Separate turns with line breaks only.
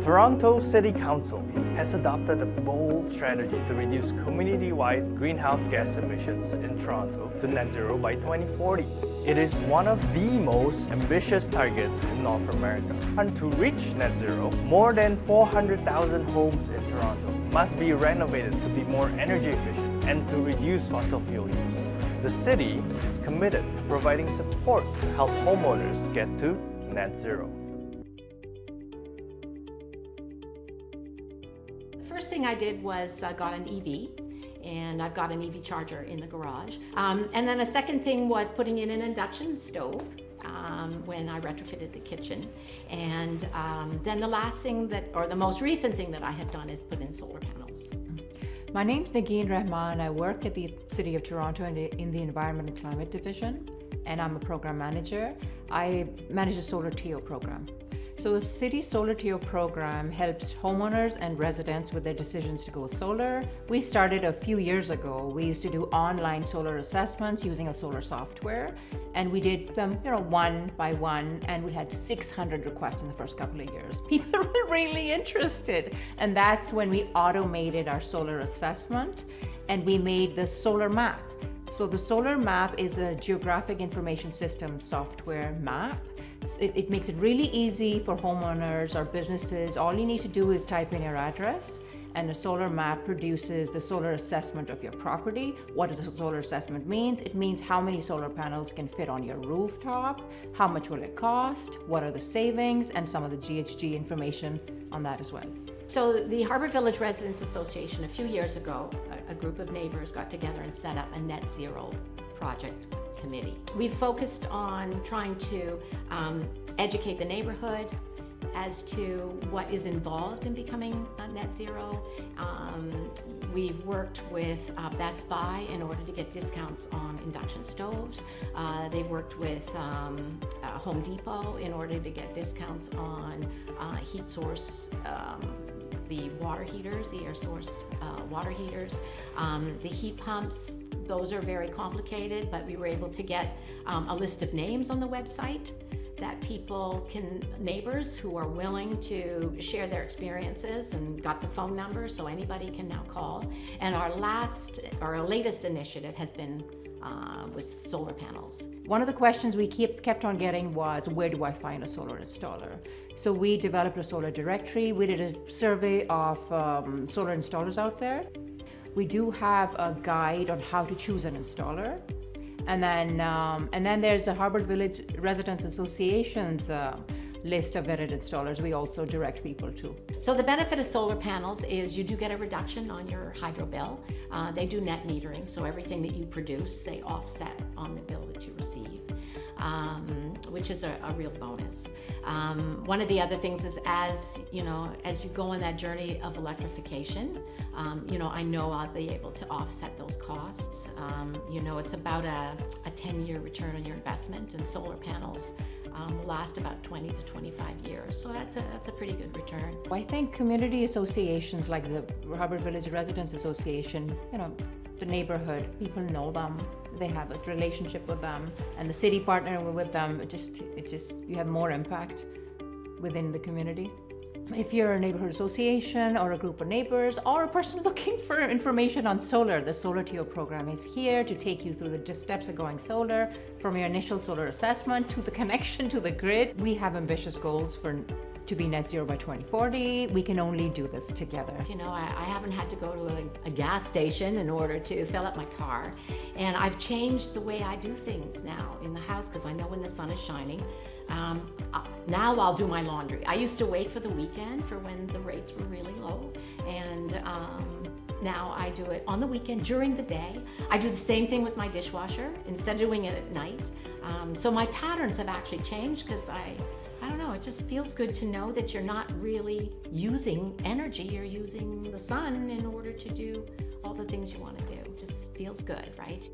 Toronto City Council has adopted a bold strategy to reduce community-wide greenhouse gas emissions in Toronto to net zero by 2040. It is one of the most ambitious targets in North America. And to reach net zero, more than 400,000 homes in Toronto must be renovated to be more energy efficient and to reduce fossil fuel use. The city is committed to providing support to help homeowners get to net zero.
First thing I did was got an EV, and I've got an EV charger in the garage. And then a second thing was putting in an induction stove when I retrofitted the kitchen. And then the last thing or the most recent thing that I have done is put in solar panels.
My name's Nagin Rahman. I work at the City of Toronto in the Environment and Climate Division, and I'm a program manager. I manage a SolarTO program. So the City SolarTO program helps homeowners and residents with their decisions to go solar. We started a few years ago. We used to do online solar assessments using a solar software, and we did them, one by one, and we had 600 requests in the first couple of years. People were really interested, and that's when we automated our solar assessment, and we made the solar map. So the solar map is a geographic information system software map. It makes it really easy for homeowners or businesses. All you need to do is type in your address, and the solar map produces the solar assessment of your property. What does a solar assessment mean? It means how many solar panels can fit on your rooftop, how much will it cost, what are the savings, and some of the GHG information on that as well.
So the Harbour Village Residents Association, a few years ago, a group of neighbors got together and set up a net zero project committee. We focused on trying to educate the neighborhood as to what is involved in becoming net zero. We've worked with Best Buy in order to get discounts on induction stoves. They've worked with Home Depot in order to get discounts on heat source, the water heaters, the air source water heaters, the heat pumps. Those are very complicated, but we were able to get a list of names on the website that neighbors who are willing to share their experiences, and got the phone number so anybody can now call. And our latest initiative has been with solar panels.
One of the questions we kept on getting was, where do I find a solar installer? So we developed a solar directory. We did a survey of solar installers out there. We do have a guide on how to choose an installer. And then there's the Harbour Village Residents Association's list of vetted installers we also direct people to.
So the benefit of solar panels is you do get a reduction on your hydro bill. They do net metering, so everything that you produce, they offset on the bill that you receive, which is a real bonus. One of the other things is as you go on that journey of electrification, I know I'll be able to offset those costs. It's about a 10-year return on your investment, and solar panels will last about 20 to 25 years. So that's a pretty good return.
I think community associations like the Harbour Village Residents Association, the neighborhood, people know them, they have a relationship with them, and the city partnering with them, you have more impact within the community. If you're a neighborhood association or a group of neighbors or a person looking for information on solar, the SolarTO program is here to take you through the steps of going solar, from your initial solar assessment to the connection to the grid. We have ambitious goals to be net zero by 2040. We can only do this together.
I haven't had to go to a gas station in order to fill up my car. And I've changed the way I do things now in the house, because I know when the sun is shining. Now I'll do my laundry. I used to wait for the weekend for when the rates were really low, and now I do it on the weekend during the day. I do the same thing with my dishwasher instead of doing it at night. So my patterns have actually changed, because I don't know, it just feels good to know that you're not really using energy, you're using the sun in order to do all the things you want to do. It just feels good, right?